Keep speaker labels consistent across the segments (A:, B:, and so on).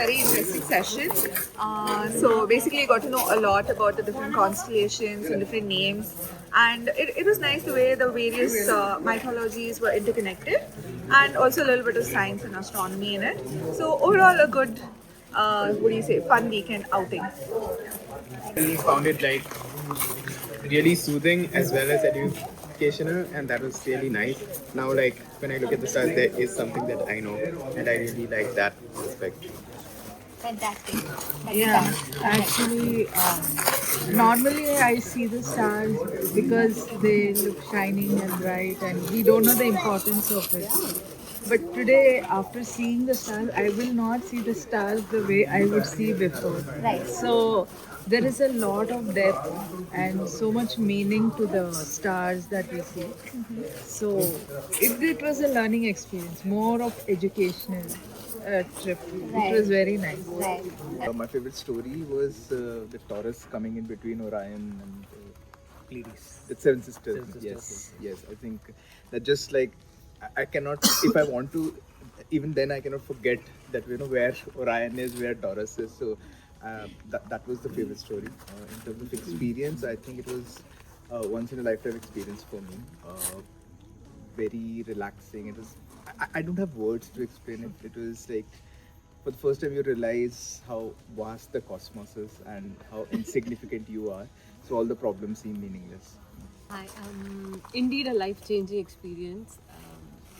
A: very interesting session. So basically, I got to know a lot about the different constellations and different names, and it was nice the way the various mythologies were interconnected, and also a little bit of science and astronomy in it. So overall, a good, what do you say, fun weekend outing.
B: I found it like really soothing as well as educational, and that was really nice. Now, like when I look at the stars, there is something that I know, and I really like that aspect.
C: Fantastic.
D: Yeah, actually, normally I see the stars because they look shining and bright, and we don't know the importance of it. But today, after seeing the stars, I will not see the stars the way I would see before.
C: Right.
D: So there is a lot of depth and so much meaning to the stars that we see. So it was a learning experience, more of educational trip. It was very nice.
C: Right.
B: My favorite story was the Taurus coming in between Orion and Pleiades. The Seven Sisters. Yes. I think that just like I cannot, if I want to, even then I cannot forget that where Orion is, where Taurus is. So that was the favorite story. In terms of experience, I think it was once in a lifetime experience for me. Very relaxing. It was. I don't have words to explain it. It was like for the first time you realize how vast the cosmos is and how insignificant you are. So all the problems seem meaningless.
E: Hi, indeed a life-changing experience.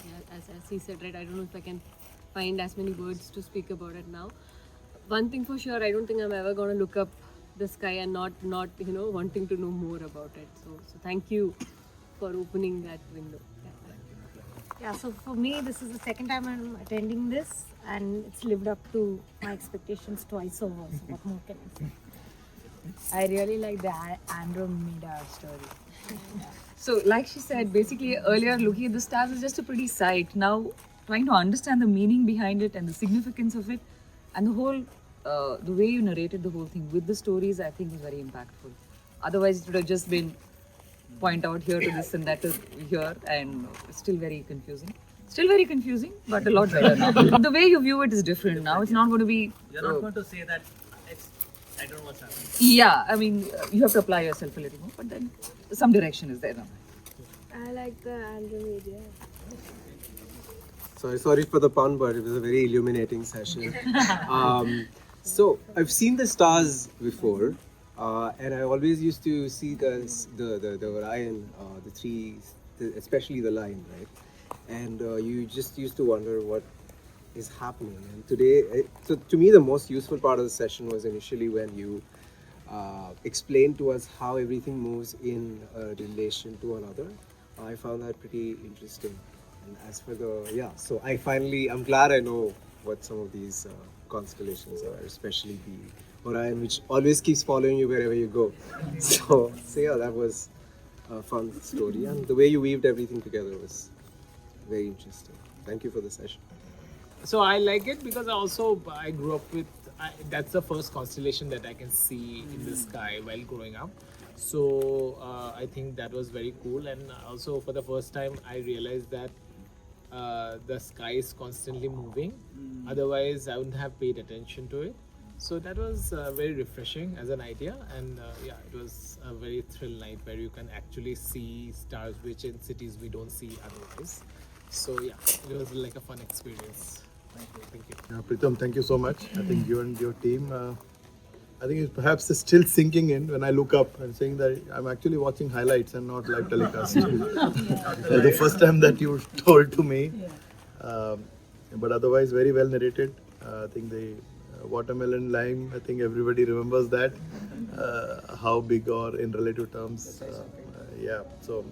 E: Yeah, as he said, right, I don't know if I can find as many words to speak about it now. One thing for sure, I don't think I'm ever going to look up the sky and not wanting to know more about it. So thank you for opening that window.
C: Yeah, so for me, this is the second time I'm attending this, and it's lived up to my expectations twice over. So what more can I say?
D: I really like the Andromeda story.
A: So, like she said, basically earlier looking at the stars is just a pretty sight. Now, trying to understand the meaning behind it and the significance of it, and the whole, the way you narrated the whole thing with the stories, I think was very impactful. Otherwise, it would have just been point out here to this and that to here, and it's still very confusing. Still very confusing, but a lot better now. The way you view it is different now. It's not going to be.
F: You're not going to say that I don't know what's happening.
A: Yeah, I mean, you have to apply yourself a little more, but then some direction is there now.
C: I like the Andromeda.
G: Sorry for the pun, but it was a very illuminating session. So I've seen the stars before, and I always used to see the Orion, the three, especially the line, right? And you just used to wonder what is happening. And today, so to me, the most useful part of the session was initially when you explained to us how everything moves in relation to another. I found that pretty interesting. And as for so I'm glad I know what some of these constellations are, especially the Orion, which always keeps following you wherever you go. So yeah, that was a fun story, and the way you weaved everything together was very interesting. Thank you for the session.
F: So I like it because I grew up with that's the first constellation that I can see in the sky while growing up. So I think that was very cool, and also for the first time I realized that the sky is constantly moving. Otherwise, I wouldn't have paid attention to it. So that was very refreshing as an idea, and it was a very thrill night where you can actually see stars which in cities we don't see otherwise. So yeah, it was like a fun experience. Thank you.
H: Preetham, thank you so much. I think you and your team, I think it's perhaps still sinking in when I look up and saying that I'm actually watching highlights and not live telecast. The first time that you told to me, but otherwise very well narrated. I think the watermelon lime, I think everybody remembers that, how big or in relative terms. So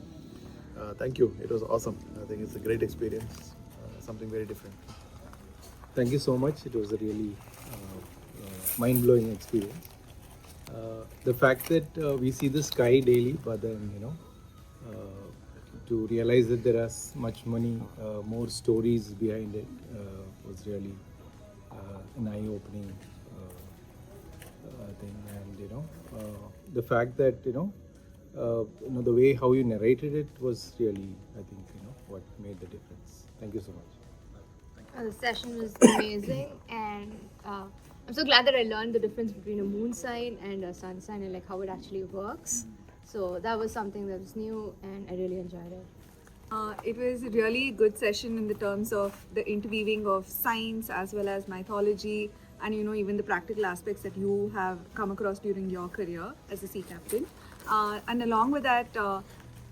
H: thank you. It was awesome. I think it's a great experience, something very different.
G: Thank you so much. It was a really mind-blowing experience. The fact that we see the sky daily, but then to realize that there are much more stories behind it was really an eye-opening thing. And the fact that the way how you narrated it was really, I think, what made the difference. Thank you so much.
I: The session was amazing, and I'm so glad that I learned the difference between a moon sign and a sun sign and like how it actually works. So that was something that was new, and I really enjoyed it.
J: It was a really good session in the terms of the interweaving of science as well as mythology, and even the practical aspects that you have come across during your career as a sea captain. And along with that,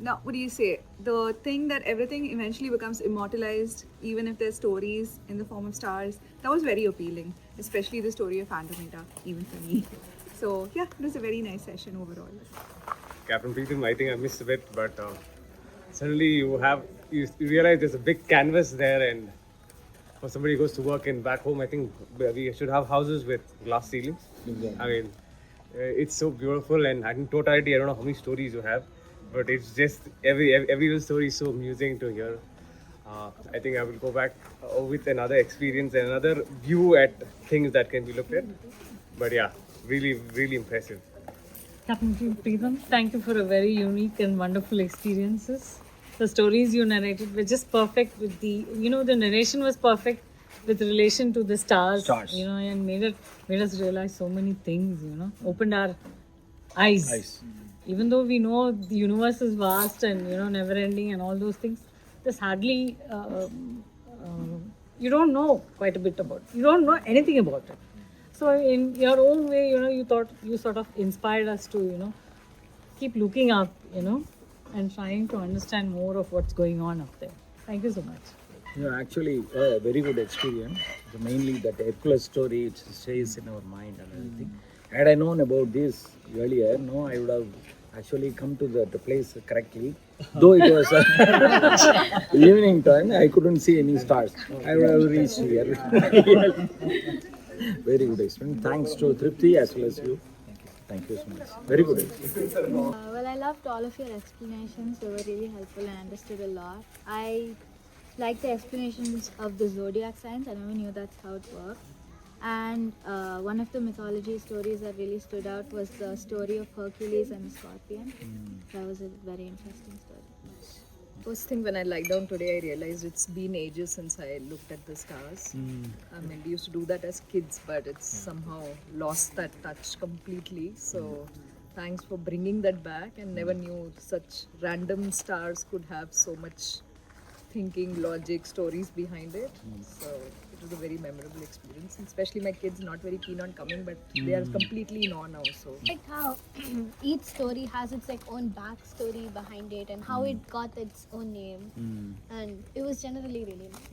J: now what do you say? The thing that everything eventually becomes immortalized, even if there's stories in the form of stars. That was very appealing, especially the story of Andromeda, even for me. So yeah, it was a very nice session overall.
K: Captain Preetham, I think I missed a bit, but suddenly you realize there's a big canvas there, and for somebody who goes to work in back home, I think we should have houses with glass ceilings. I mean, it's so beautiful, and in totality, I don't know how many stories you have, but it's just every little story is so amusing to hear. I think I will go back with another experience and another view at things that can be looked at. But yeah, really, really impressive.
L: Captain Preetham, thank you for a very unique and wonderful experiences. The stories you narrated were just perfect with the narration was perfect with relation to the stars. And made us realize so many things, opened our eyes. Even though we know the universe is vast and, never ending and all those things, there's hardly, you don't know quite a bit about it. You don't know anything about it. So in your own way, you sort of inspired us to, keep looking up, and trying to understand more of what's going on up there. Thank you so much.
M: Actually, a very good experience. So mainly that Hercules story, it stays in our mind and everything. Had I known about this earlier, I would have actually come to the place correctly. Though it was evening time, I couldn't see any stars. I would have reached here. Very good experience. Thanks to Tripti as well as you. Thank you so much. Very good experience.
I: Well, I loved all of your explanations. They were really helpful and I understood a lot. I liked the explanations of the zodiac signs. I never knew that's how it worked. And one of the mythology stories that really stood out was the story of Hercules and the scorpion. That was a very interesting story.
A: First thing when I lied down today, I realized it's been ages since I looked at the stars. I mean, we used to do that as kids, but it's somehow lost that touch completely. So thanks for bringing that back, and never knew such random stars could have so much thinking, logic, stories behind it. So it was a very memorable experience, and especially my kids not very keen on coming, but they are completely in awe now. So
I: Like how each story has its like own backstory behind it and how it got its own name, and it was generally really nice.